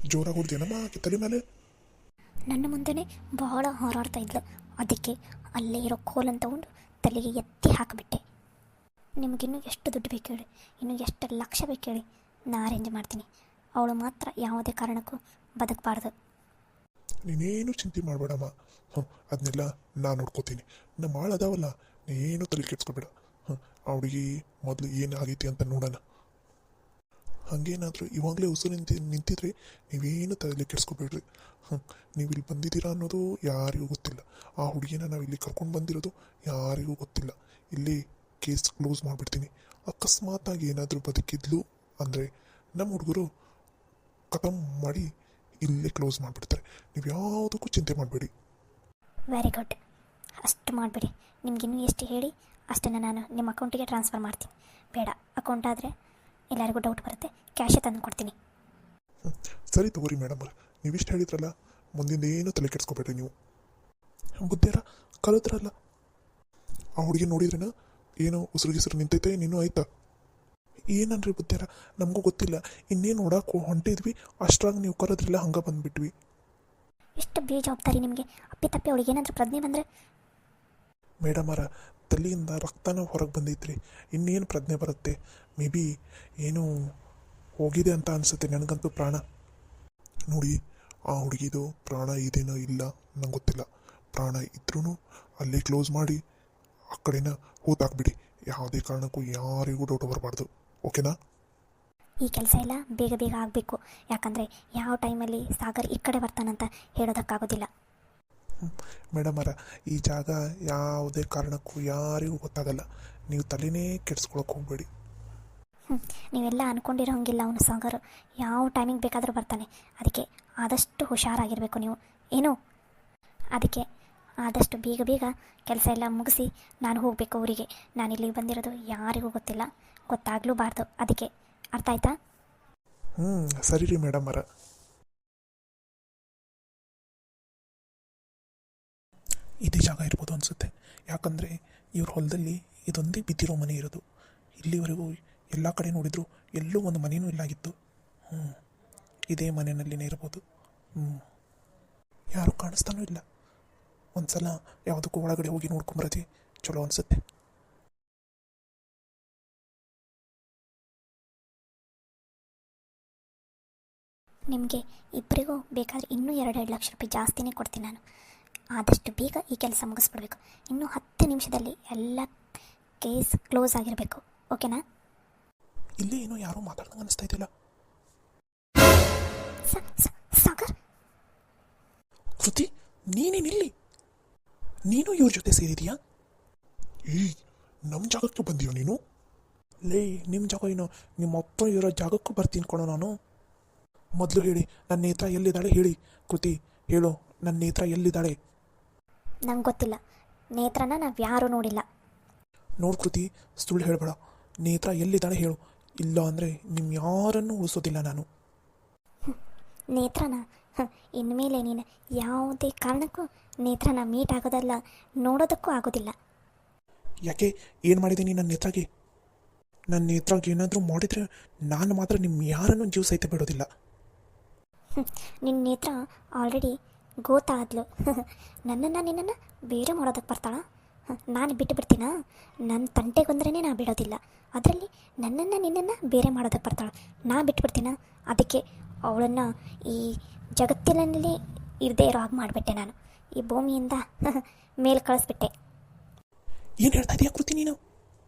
ಜೋರಾಗಿ ಹೊಡ್ದೇನಮ್ಮ ಆಕೆ ತಲೆ ಮೇಲೆ? ನನ್ನ ಮುಂದೆನೇ ಬಹಳ ಹೋರಾಡ್ತಾ ಇದ್ಲು. ಅದಕ್ಕೆ ಅಲ್ಲೇ ಇರೋ ಕೋಲನ್ನು ತಗೊಂಡು ತಲೆಗೆ ಎತ್ತಿ ಹಾಕಿಬಿಟ್ಟೆ. ನಿಮಗಿನ್ನೂ ಎಷ್ಟು ದುಡ್ಡು ಬೇಕು ಹೇಳಿ, ಇನ್ನೂ ಎಷ್ಟು ಲಕ್ಷ ಬೇಕು ಹೇಳಿ, ನಾ ಅರೇಂಜ್ ಮಾಡ್ತೀನಿ. ಅವಳು ಮಾತ್ರ ಯಾವುದೇ ಕಾರಣಕ್ಕೂ ಬದುಕಬಾರ್ದು. ನೀನೇನು ಚಿಂತೆ ಮಾಡಬೇಡಮ್ಮ. ಅದನ್ನೆಲ್ಲ ನಾನು ನೋಡ್ಕೋತೀನಿ. ನಮ್ಮ ಮಾಳು ಅದಾವಲ್ಲ, ನೀನು ತಲೆ ಕೆಡ್ಸ್ಕೊಬೇಡ. ಆ ಹುಡುಗಿ ಮೊದಲು ಏನಾಗೈತಿ ಅಂತ ನೋಡೋಣ. ಹಾಗೇನಾದರೂ ಇವಾಗಲೇ ಉಸಿರು ನಿಂತಿದ್ರೆ ನೀವೇನು ತಲೆ ಕೆಡ್ಸ್ಕೊಬೇಡ್ರಿ. ನೀವು ಇಲ್ಲಿ ಬಂದಿದ್ದೀರಾ ಅನ್ನೋದು ಯಾರಿಗೂ ಗೊತ್ತಿಲ್ಲ. ಆ ಹುಡುಗಿನ ನಾವು ಇಲ್ಲಿ ಕರ್ಕೊಂಡು ಬಂದಿರೋದು ಯಾರಿಗೂ ಗೊತ್ತಿಲ್ಲ. ಇಲ್ಲಿ ಕೇಸ್ ಕ್ಲೋಸ್ ಮಾಡಿಬಿಡ್ತೀನಿ. ಅಕಸ್ಮಾತಾಗಿ ಏನಾದರೂ ಬದುಕಿದ್ಲು ಅಂದರೆ ನಮ್ಮ ಹುಡುಗರು ಖತಮ್ ಮಾಡಿ ಇಲ್ಲೇ ಕ್ಲೋಸ್ ಮಾಡಿಬಿಡ್ತಾರೆ. ನೀವು ಯಾವುದಕ್ಕೂ ಚಿಂತೆ ಮಾಡಬೇಡಿ. Very good. ಅಷ್ಟು ಮಾಡಿಬಿಡಿ. ನಿಮಗಿನ್ನೂ ಎಷ್ಟು ಹೇಳಿ ಅಷ್ಟನ್ನು ನಾನು ನಿಮ್ಮ ಅಕೌಂಟಿಗೆ ಟ್ರಾನ್ಸ್ಫರ್ ಮಾಡ್ತೀನಿ. ಬೇಡ, ಅಕೌಂಟ್ ಆದರೆ ಎಲ್ಲರಿಗೂ ಡೌಟ್ ಬರುತ್ತೆ. ಕ್ಯಾಶೇ ತಂದು ಕೊಡ್ತೀನಿ. ಸರಿ ತಗೋರಿ ಮೇಡಮ್, ನೀವಿಷ್ಟು ಹೇಳಿದ್ರಲ್ಲ, ಮುಂದಿಂದ ಏನು ತಲೆ ಕೆಡ್ಸ್ಕೊಬೇಡ್ರಿ ನೀವು. ಬುದ್ಧಿಯಾರ ಕಲಿತ್ರಲ್ಲ, ಆ ಹುಡುಗಿ ನೋಡಿದ್ರೇನ ಏನೋ ಉಸಿರು ನಿಂತೈತೆ, ನೀನು ಆಯ್ತಾ? ಏನನ್ರಿ ಬುದ್ಧಿಯಾರ, ನಮಗೂ ಗೊತ್ತಿಲ್ಲ. ಇನ್ನೇನು ನೋಡಕ್ಕೆ ಹೊಂಟಿದ್ವಿ, ಅಷ್ಟ್ರಾಗ ನೀವು ಕರೆದ್ರಿಲ್ಲ, ಹಂಗೆ ಬಂದುಬಿಟ್ವಿ. ಎಷ್ಟು ಬೇಜವಾಬ್ದಾರಿ ನಿಮಗೆ. ಅಪ್ಪಿತಪ್ಪಿ ಅವಳಿಗೆ ಏನಾದರೂ ಪ್ರಜ್ಞೆ ಬಂದರೆ? ಮೇಡಮರ ತಲೆಯಿಂದ ರಕ್ತನ ಹೊರಗೆ ಬಂದೈತ್ರಿ, ಇನ್ನೇನು ಪ್ರಜ್ಞೆ ಬರುತ್ತೆ? ಮೇ ಬಿ ಏನೂ ಹೋಗಿದೆ ಅಂತ ಅನಿಸುತ್ತೆ. ನನಗಂತೂ ಪ್ರಾಣ ನೋಡಿ, ಆ ಹುಡುಗಿದು ಪ್ರಾಣ ಇದೇನೋ ಇಲ್ಲ ನಂಗೆ ಗೊತ್ತಿಲ್ಲ. ಪ್ರಾಣ ಇದ್ರೂ ಅಲ್ಲೇ ಕ್ಲೋಸ್ ಮಾಡಿ ಆ ಕಡೆನ ಹೂತಾಕ್ಬಿಡಿ. ಯಾವುದೇ ಕಾರಣಕ್ಕೂ ಯಾರಿಗೂ ಡೌಟ್ ಬರಬಾರ್ದು. ಓಕೆನಾ? ಈ ಕೆಲಸ ಎಲ್ಲ ಬೇಗ ಬೇಗ ಆಗಬೇಕು. ಯಾಕಂದರೆ ಯಾವ ಟೈಮಲ್ಲಿ ಸಾಗರ್ ಈ ಕಡೆ ಬರ್ತಾನಂತ ಹೇಳೋದಕ್ಕಾಗೋದಿಲ್ಲ. ಮೇಡಮರ, ಈ ಜಾಗ ಯಾವುದೇ ಕಾರಣಕ್ಕೂ ಯಾರಿಗೂ ಗೊತ್ತಾಗಲ್ಲ. ನೀವು ತಲೆನೇ ಕೆಡಿಸ್ಕೊಳಕ್ಕೆ ಹೋಗಬೇಡಿ. ನೀವೆಲ್ಲ ಅಂದ್ಕೊಂಡಿರೋ ಹಂಗಿಲ್ಲ. ಅವನು ಸಾಗರ್ ಯಾವ ಟೈಮಿಗೆ ಬೇಕಾದರೂ ಬರ್ತಾನೆ. ಅದಕ್ಕೆ ಆದಷ್ಟು ಹುಷಾರಾಗಿರಬೇಕು ನೀವು. ಏನು? ಅದಕ್ಕೆ ಆದಷ್ಟು ಬೇಗ ಬೇಗ ಕೆಲಸ ಎಲ್ಲ ಮುಗಿಸಿ ನಾನು ಹೋಗಬೇಕು ಊರಿಗೆ. ನಾನಿಲ್ಲಿಗೆ ಬಂದಿರೋದು ಯಾರಿಗೂ ಗೊತ್ತಿಲ್ಲ, ಗೊತ್ತಾಗಲೂಬಾರ್ದು. ಅದಕ್ಕೆ ಅರ್ಥ ಆಯ್ತಾ? ಸರಿ ರೀ ಮೇಡಮರ. ಇದೇ ಜಾಗ ಇರ್ಬೋದು ಅನಿಸುತ್ತೆ. ಯಾಕಂದರೆ ಇವ್ರ ಹೊಲದಲ್ಲಿ ಇದೊಂದೇ ಬಿದ್ದಿರೋ ಮನೆ ಇರೋದು. ಇಲ್ಲಿವರೆಗೂ ಎಲ್ಲ ಕಡೆ ನೋಡಿದ್ರು ಎಲ್ಲೂ ಒಂದು ಮನೆಯೂ ಇಲ್ಲಾಗಿತ್ತು. ಇದೇ ಮನೆಯಲ್ಲಿನೇ ಇರ್ಬೋದು. ಯಾರೂ ಕಾಣಿಸ್ತಾನೂ ಇಲ್ಲ. ಒಂದು ಸಲ ಯಾವುದಕ್ಕೂ ಒಳಗಡೆ ಹೋಗಿ ನೋಡ್ಕೊಂಬರತಿ ಚಲೋ ಅನಿಸುತ್ತೆ. ನಿಮಗೆ ಇಬ್ಬರಿಗೂ ಬೇಕಾದರೆ ಇನ್ನೂ 2 ಲಕ್ಷ ರೂಪಾಯಿ ಜಾಸ್ತಿನೇ ಕೊಡ್ತೀನಿ ನಾನು. ಆದಷ್ಟು ಬೇಗ ಈ ಕೆಲಸ ಮುಗಿಸ್ಬಿಡ್ಬೇಕು. ಇನ್ನೂ 10 ನಿಮಿಷದಲ್ಲಿ ಎಲ್ಲ ಕೇಸ್ ಕ್ಲೋಸ್ ಆಗಿರಬೇಕು. ಓಕೆನಾ? ಇಲ್ಲೇ ಏನೋ ಯಾರೋ ಮಾತಾಡ್ದಂಗೆ ಅನಿಸ್ತಾ ಇದೆಯಲ್ಲ. ಸಾಗರ್, ಕೃತಿ, ನೀನೇನಿಲ್ಲಿ? ನೀನು ಇವ್ರ ಜೊತೆ ಸೇರಿದೀಯಾ? ನಮ್ಮ ಜಾಗಕ್ಕೆ ಬಂದೀಯೋ ನೀನು? ಲೇ, ನಿಮ್ಮ ಜಾಗ ಏನೋ, ನಿಮ್ಮ ಅಪ್ಪ ಇರೋ ಜಾಗಕ್ಕೂ ಬರ್ತೀನಿ ಕೊಡೋ ನಾನು. ಮೊದಲು ಹೇಳಿ, ನನ್ನ ನೇತ್ರ ಎಲ್ಲಿದ್ದಾಳೆ ಹೇಳಿ. ಕೃತಿ ಹೇಳು, ನನ್ನ ನೇತ್ರ ಎಲ್ಲಿದ್ದಾಳೆ? ನಂಗೆ ಗೊತ್ತಿಲ್ಲ. ನೇತ್ರನ ನಾವು ಯಾರೂ ನೋಡಿಲ್ಲ. ನೋಡು ಕೃತಿ, ಸುಳ್ಳು ಹೇಳಬೇಡ. ನೇತ್ರ ಎಲ್ಲಿದ್ದಾಳೆ ಹೇಳು. ಇಲ್ಲ ಅಂದರೆ ನಿಮ್ಮ ಯಾರನ್ನೂ ಉಳಿಸೋದಿಲ್ಲ ನಾನು. ನೇತ್ರನ ಇನ್ಮೇಲೆ ನೀನು ಯಾವುದೇ ಕಾರಣಕ್ಕೂ ನೇತ್ರನ ಮೀಟ್ ಆಗೋದಲ್ಲ, ನೋಡೋದಕ್ಕೂ ಆಗೋದಿಲ್ಲ. ಯಾಕೆ? ಏನು ಮಾಡಿದ್ದೀನಿ ನನ್ನ ನೇತ್ರಾಗೆ? ನನ್ನ ನೇತ್ರಾಗೆ ಏನಾದರೂ ಮಾಡಿದರೆ ನಾನು ಮಾತ್ರ ನಿಮ್ಮ ಯಾರನ್ನೂ ಜೀವ ಸಹಿತ ಬಿಡೋದಿಲ್ಲ. ನಿನ್ನ ನೇತ್ರ ಆಲ್ರೆಡಿ ಗೊತ್ತಾದ್ಲು. ನಿನ್ನನ್ನು ಬೇರೆ ಮಾಡೋದಕ್ಕೆ ಬರ್ತಾಳ? ನಾನು ಬಿಟ್ಟು ಬಿಡ್ತೀನಾ? ನನ್ನ ತಂಟೆಗೊಂದ್ರೇ ನಾ ಬಿಡೋದಿಲ್ಲ. ಅದರಲ್ಲಿ ನಿನ್ನನ್ನು ಬೇರೆ ಮಾಡೋದಕ್ಕೆ ಬರ್ತಾಳ? ನಾ ಬಿಟ್ಬಿಡ್ತೀನ? ಅದಕ್ಕೆ ಅವಳನ್ನು ಈ ಜಗತ್ತಿನಲ್ಲಿ ಇರದೇ ಇರೋ ಹಾಗೆ ಮಾಡಿಬಿಟ್ಟೆ ನಾನು. ಈ ಭೂಮಿಯಿಂದ ಮೇಲೆ ಕಳಿಸ್ಬಿಟ್ಟೆ. ಏನು ಹೇಳ್ತಾ ಇದೀಯಾ ಕೃತಿ ನೀನು?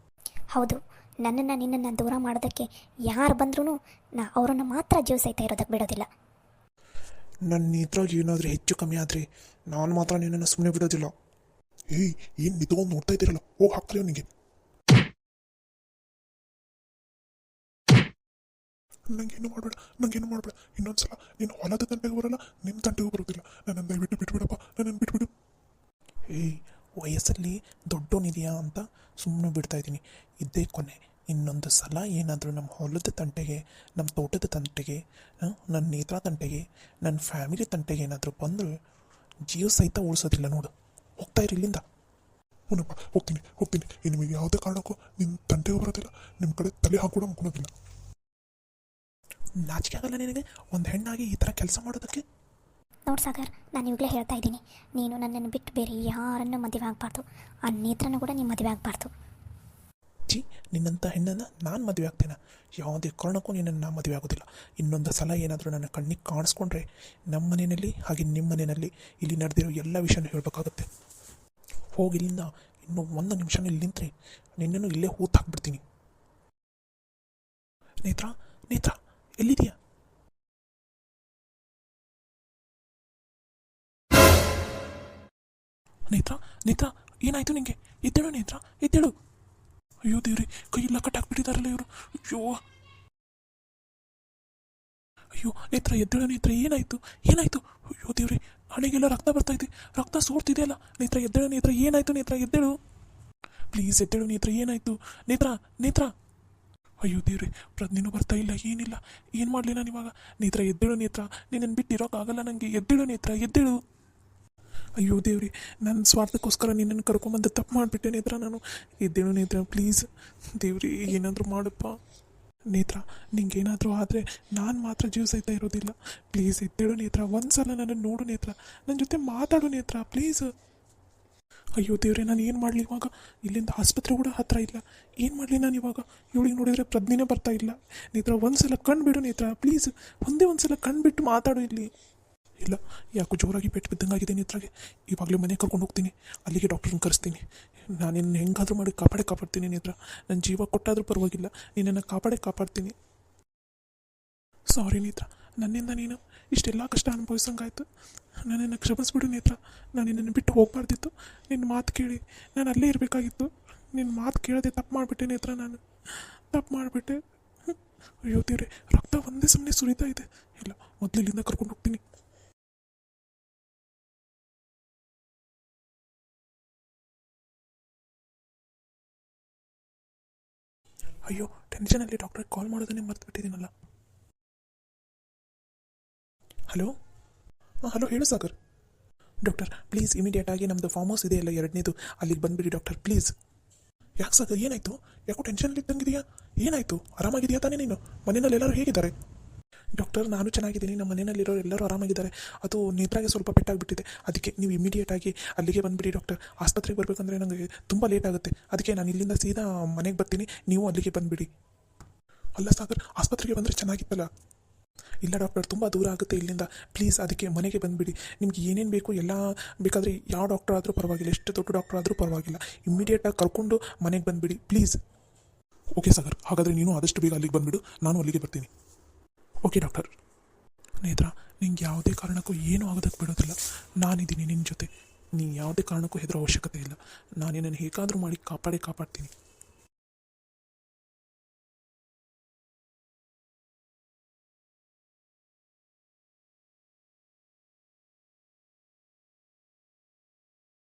ಹೌದು, ನಿನ್ನನ್ನು ದೂರ ಮಾಡೋದಕ್ಕೆ ಯಾರು ಬಂದ್ರೂ ನಾ ಅವರನ್ನು ಮಾತ್ರ ಜೀವ ಸಹಿತ ಇರೋದಕ್ಕೆ ಬಿಡೋದಿಲ್ಲ. ನನ್ನ ನೇತ್ರಾಗ ಏನಾದರೂ ಹೆಚ್ಚು ಕಮ್ಮಿ ಆದರೆ ನಾನು ಮಾತ್ರ ನಿನ್ನನ್ನು ಸುಮ್ಮನೆ ಬಿಡೋದಿಲ್ಲ. ಏನು ನಿಂತ್ಕೊಂಡು ನೋಡ್ತಾ ಇದ್ದೀರಲ್ಲ, ಹೋಗಿ ಹಾಕ್ರಿ ಅವನಿಗೆ. ನಂಗೇನು ಮಾಡಬೇಡ. ಇನ್ನೊಂದ್ಸಲ ನೀನು ಹೊಲದ ತಂಟೆಗೆ ಬರಲ್ಲ, ನಿಮ್ಮ ತಂಟೆಗೂ ಬರೋದಿಲ್ಲ. ನನ್ನನ್ನು ದಯವಿಟ್ಟು ಬಿಟ್ಬಿಡಪ್ಪ, ನನ್ನನ್ನು ಬಿಟ್ಬಿಡು. ವಯಸ್ಸಲ್ಲಿ ದೊಡ್ಡೋನಿದೆಯಾ ಅಂತ ಸುಮ್ಮನೆ ಬಿಡ್ತಾ ಇದ್ದೀನಿ. ಇದ್ದೇ ಕೊನೆ. ಇನ್ನೊಂದು ಸಲ ಏನಾದರೂ ನಮ್ಮ ಹೊಲದ ತಂಟೆಗೆ, ನಮ್ಮ ತೋಟದ ತಂಟೆಗೆ, ನನ್ನ ನೇತ್ರ ತಂಟೆಗೆ, ನನ್ನ ಫ್ಯಾಮಿಲಿ ತಂಟೆಗೆ ಏನಾದರೂ ಬಂದರೆ ಜೀವ ಸಹಿತ ಉಳಿಸೋದಿಲ್ಲ. ನೋಡು, ಹೋಗ್ತಾ ಇರಿ ಇಲ್ಲಿಂದ. ಹ್ಞೂನಪ್ಪ, ಹೋಗ್ತೀನಿ. ಇನ್ನು ಯಾವುದೇ ಕಾರಣಕ್ಕೂ ನಿಮ್ಮ ತಂಟೆಗೂ ಬರೋದಿಲ್ಲ, ನಿಮ್ಮ ಕಡೆ ತಲೆ ಹಾಕೂಡ ಮುಕ್ಕೋದಿಲ್ಲ. ನಾಚಿಕೆ ಆಗಲ್ಲ ನಿನಗೆ ಒಂದು ಹೆಣ್ಣಾಗಿ ಈ ಥರ ಕೆಲಸ ಮಾಡೋದಕ್ಕೆ? ನೋಡು ಸಾಗರ್, ನಾನು ಇವಾಗಲೇ ಹೇಳ್ತಾ ಇದ್ದೀನಿ, ನೀನು ನನ್ನನ್ನು ಬಿಟ್ಟು ಬೇರೆ ಯಾರನ್ನು ಮದುವೆ ಆಗಬಾರ್ದು. ಆ ನೇತ್ರನೂ ಕೂಡ ನೀನು ಮದುವೆ ಆಗಬಾರ್ದು. ಜಿ, ನಿನ್ನಂಥ ಹೆಣ್ಣನ್ನು ನಾನು ಮದುವೆ ಆಗ್ತೇನೆ. ಯಾವುದೇ ಕಾರಣಕ್ಕೂ ನಿನ್ನನ್ನು ನಾನು ಮದುವೆ ಆಗೋದಿಲ್ಲ. ಇನ್ನೊಂದು ಸಲ ಏನಾದರೂ ನನ್ನ ಕಣ್ಣಿಗೆ ಕಾಣಿಸ್ಕೊಂಡ್ರೆ ನಮ್ಮ ಮನೆಯಲ್ಲಿ ಹಾಗೆ ನಿಮ್ಮ ಮನೆಯಲ್ಲಿ ಇಲ್ಲಿ ನಡೆದಿರೋ ಎಲ್ಲ ವಿಷಯನೂ ಹೇಳಬೇಕಾಗುತ್ತೆ. ಹೋಗಿ ಇಲ್ಲಿಂದ ಇನ್ನೂ ಒಂದು ನಿಮಿಷ ಇಲ್ಲಿ ನಿಂತರೆ ನಿನ್ನನ್ನು ಇಲ್ಲೇ ಹೂತು ಹಾಕ್ಬಿಡ್ತೀನಿ. ನೇತ್ರ, ನೇತ್ರ ಎಲ್ಲಿದೆಯಾ? ನೇತ್ರ, ನೇತ್ರ ಏನಾಯಿತು ನಿಂಗೆ? ಎದ್ದೇಳು ನೇತ್ರ, ಎದ್ದೇಳು. ಅಯ್ಯೋ ದೇವ್ರಿ, ಕೈಯೆಲ್ಲ ಕಟ್ಟಾಕ್ಬಿಟ್ಟಿದಾರಲ್ಲ ಇವರು. ಅಯ್ಯೋ ಅಯ್ಯೋ ನೇತ್ರ, ಎದ್ದೇಳು ನೇತ್ರ, ಏನಾಯಿತು ಏನಾಯಿತು? ಅಯ್ಯೋ ದೇವ್ರಿ, ಹಣೆಗೆಲ್ಲ ರಕ್ತ ಬರ್ತೈತೆ, ರಕ್ತ ಸೋರ್ತಿದೆಯಲ್ಲ. ನೇತ್ರ ಎದ್ದೇಳು ನೇತ್ರ, ಏನಾಯಿತು ನೇತ್ರ, ಎದ್ದೇಳು ಪ್ಲೀಸ್, ಎದ್ದೇಳು ನೇತ್ರ, ಏನಾಯಿತು ನೇತ್ರ, ನೇತ್ರ. ಅಯ್ಯೋ ದೇವ್ರಿ, ಪ್ರಜ್ಞೆನೂ ಬರ್ತಾ ಇಲ್ಲ, ಏನಿಲ್ಲ, ಏನು ಮಾಡಲಿ ನಾನು ಇವಾಗ? ನೇತ್ರ ಎದ್ದೇಳು ನೇತ್ರ, ನಿನ್ನನ್ನು ಬಿಟ್ಟಿರೋಕ್ಕಾಗಲ್ಲ ನನಗೆ, ಎದ್ದೇಳು ನೇತ್ರ, ಎದ್ದೇಳು. ಅಯ್ಯೋ ದೇವ್ರಿ, ನನ್ನ ಸ್ವಾರ್ಥಕ್ಕೋಸ್ಕರ ನಿನ್ನನ್ನು ಕರ್ಕೊಂಬಂದು ತಪ್ಪು ಮಾಡಿಬಿಟ್ಟೆ ನೇತ್ರ ನಾನು. ಎದ್ದೇಳು ನೇತ್ರ ಪ್ಲೀಸ್, ದೇವ್ರಿ ಏನಾದರೂ ಮಾಡಪ್ಪ. ನೇತ್ರ, ನಿಂಗೇನಾದರೂ ಆದರೆ ನಾನು ಮಾತ್ರ ಜೀವ ಸಹಿತ ಇರೋದಿಲ್ಲ. ಪ್ಲೀಸ್ ಎದ್ದೇಳು ನೇತ್ರ, ಒಂದು ಸಲ ನನ್ನನ್ನು ನೋಡು ನೇತ್ರ, ನನ್ನ ಜೊತೆ ಮಾತಾಡು ನೇತ್ರ ಪ್ಲೀಸ್. ಅಯ್ಯೋ ದೇವ್ರೆ, ನಾನು ಏನು ಮಾಡಲಿ ಇವಾಗ? ಇಲ್ಲಿಂದ ಆಸ್ಪತ್ರೆ ಕೂಡ ಹತ್ತಿರ ಇಲ್ಲ, ಏನು ಮಾಡಲಿ ನಾನು ಇವಾಗ? ಇವಳಿಗೆ ನೋಡಿದರೆ ಪ್ರಜ್ಞೆನೇ ಬರ್ತಾ ಇಲ್ಲ. ನೇತ್ರ ಒಂದು ಸಲ ಕಣ್ಬಿಡು ನೇತ್ರ ಪ್ಲೀಸ್, ಒಂದೇ ಒಂದು ಸಲ ಕಣ್ಬಿಟ್ಟು ಮಾತಾಡು ಇಲ್ಲಿ. ಇಲ್ಲ, ಯಾಕೋ ಜೋರಾಗಿ ಪೆಟ್ಟು ಬಿದ್ದಂಗಾಗಿದೆ ನೇತ್ರಾಗೆ. ಇವಾಗಲೇ ಮನೆಗೆ ಕರ್ಕೊಂಡು ಹೋಗ್ತೀನಿ, ಅಲ್ಲಿಗೆ ಡಾಕ್ಟ್ರನ್ನ ಕರೆಸ್ತೀನಿ. ನಾನಿನ್ನು ಹೆಂಗಾದರೂ ಮಾಡಿ ಕಾಪಾಡ್ತೀನಿ ನೇತ್ರ. ನನ್ನ ಜೀವ ಕೊಟ್ಟಾದರೂ ಪರವಾಗಿಲ್ಲ, ನಿನ್ನನ್ನು ಕಾಪಾಡ್ತೀನಿ. ಸಾರಿ ನೇತ್ರ, ನನ್ನಿಂದ ನೀನು ಇಷ್ಟೆಲ್ಲ ಕಷ್ಟ ಅನುಭವಿಸಂಗಾಯ್ತು. ನನ್ನನ್ನು ಕ್ಷಮಿಸ್ಬಿಡು ನೇತ್ರ, ನಾನು ನಿನ್ನನ್ನು ಬಿಟ್ಟು ಹೋಗಬಾರ್ದಿತ್ತು. ನಿನ್ನ ಮಾತು ಕೇಳಿ ನಾನು ಅಲ್ಲೇ ಇರಬೇಕಾಗಿತ್ತು. ನಿನ್ನ ಮಾತು ಕೇಳದೆ ತಪ್ಪು ಮಾಡಿಬಿಟ್ಟೆ ನೇತ್ರ, ನಾನು ತಪ್ಪು ಮಾಡಿಬಿಟ್ಟೆ. ಅಯ್ಯೋ ದೇವ್ರೆ, ರಕ್ತ ಒಂದೇ ಸಮನೆ ಸುರಿತಾ ಇದೆ. ಇಲ್ಲ, ಮೊದಲು ಇಲ್ಲಿಂದ ಕರ್ಕೊಂಡು ಹೋಗ್ತೀನಿ. ಅಯ್ಯೋ, ಟೆನ್ಷನಲ್ಲಿ ಡಾಕ್ಟ್ರಿಗೆ ಕಾಲ್ ಮಾಡೋದನ್ನೇ ಮರ್ತು ಬಿಟ್ಟಿದ್ದೀನಲ್ಲ. ಹಲೋ, ಹಾಂ ಹಲೋ, ಹೇಳು ಸಾಗರ್. ಡಾಕ್ಟರ್ ಪ್ಲೀಸ್ ಇಮಿಡಿಯೇಟಾಗಿ ನಮ್ಮದು ಫಾರ್ಮ್ ಹೌಸ್ ಇದೆಯಲ್ಲ ಎರಡನೇದು, ಅಲ್ಲಿಗೆ ಬಂದುಬಿಡಿ ಡಾಕ್ಟರ್ ಪ್ಲೀಸ್. ಯಾಕೆ ಸಾಗರ್, ಏನಾಯಿತು? ಯಾಕೋ ಟೆನ್ಷನಲ್ಲಿ ಇದ್ದಂಗಿದೆಯಾ? ಏನಾಯಿತು? ಆರಾಮಾಗಿದೆಯಾ ತಾನೇ ನೀನು? ಮನೆಯಲ್ಲಿ ಎಲ್ಲರೂ ಹೇಗಿದ್ದಾರೆ? ಡಾಕ್ಟರ್, ನಾನು ಚೆನ್ನಾಗಿದ್ದೀನಿ, ನಮ್ಮ ಮನೆಯಲ್ಲಿರೋ ಎಲ್ಲರೂ ಆರಾಮಾಗಿದ್ದಾರೆ. ಅದು ನೇತ್ರಾಗೆ ಸ್ವಲ್ಪ ಪೆಟ್ಟಾಗಿಬಿಟ್ಟಿದೆ, ಅದಕ್ಕೆ ನೀವು ಇಮಿಡಿಯೇಟಾಗಿ ಅಲ್ಲಿಗೆ ಬಂದುಬಿಡಿ ಡಾಕ್ಟರ್. ಆಸ್ಪತ್ರೆಗೆ ಬರಬೇಕಂದ್ರೆ ನನಗೆ ತುಂಬ ಲೇಟ್ ಆಗುತ್ತೆ, ಅದಕ್ಕೆ ನಾನು ಇಲ್ಲಿಂದ ಸೀದಾ ಮನೆಗೆ ಬರ್ತೀನಿ, ನೀವು ಅಲ್ಲಿಗೆ ಬಂದುಬಿಡಿ. ಅಲ್ಲ ಸಾಗರ್, ಆಸ್ಪತ್ರೆಗೆ ಬಂದರೆ ಚೆನ್ನಾಗಿತ್ತಲ್ಲ? ಇಲ್ಲ ಡಾಕ್ಟರ್, ತುಂಬ ದೂರ ಆಗುತ್ತೆ ಇಲ್ಲಿಂದ, ಪ್ಲೀಸ್ ಅದಕ್ಕೆ ಮನೆಗೆ ಬಂದುಬಿಡಿ. ನಿಮ್ಗೆ ಏನೇನು ಬೇಕು ಎಲ್ಲ ಬೇಕಾದರೆ ಯಾವ ಡಾಕ್ಟರ್ ಆದರೂ ಪರವಾಗಿಲ್ಲ, ಎಷ್ಟು ದೊಡ್ಡ ಡಾಕ್ಟರ್ ಆದರೂ ಪರವಾಗಿಲ್ಲ, ಇಮ್ಮಿಡಿಯೇಟಾಗಿ ಕರ್ಕೊಂಡು ಮನೆಗೆ ಬಂದುಬಿಡಿ ಪ್ಲೀಸ್. ಓಕೆ ಸಾಗರ್, ಹಾಗಾದರೆ ನೀನು ಆದಷ್ಟು ಬೇಗ ಅಲ್ಲಿಗೆ ಬಂದುಬಿಡು, ನಾನು ಅಲ್ಲಿಗೆ ಬರ್ತೀನಿ. Okay doctor. ನೇತ್ರ, ನಿಂಗೆ ಯಾವುದೇ ಕಾರಣಕ್ಕೂ ಏನೂ ಆಗೋದಕ್ಕೆ ಬಿಡೋದಿಲ್ಲ, ನಾನಿದ್ದೀನಿ ನಿನ್ನ ಜೊತೆ. ನೀನು ಯಾವುದೇ ಕಾರಣಕ್ಕೂ ಹೆದರೋ ಅವಶ್ಯಕತೆ ಇಲ್ಲ, ನಾನು ನಿನ್ನನ್ನು ಹೇಗಾದರೂ ಮಾಡಿ ಕಾಪಾಡ್ತೀನಿ.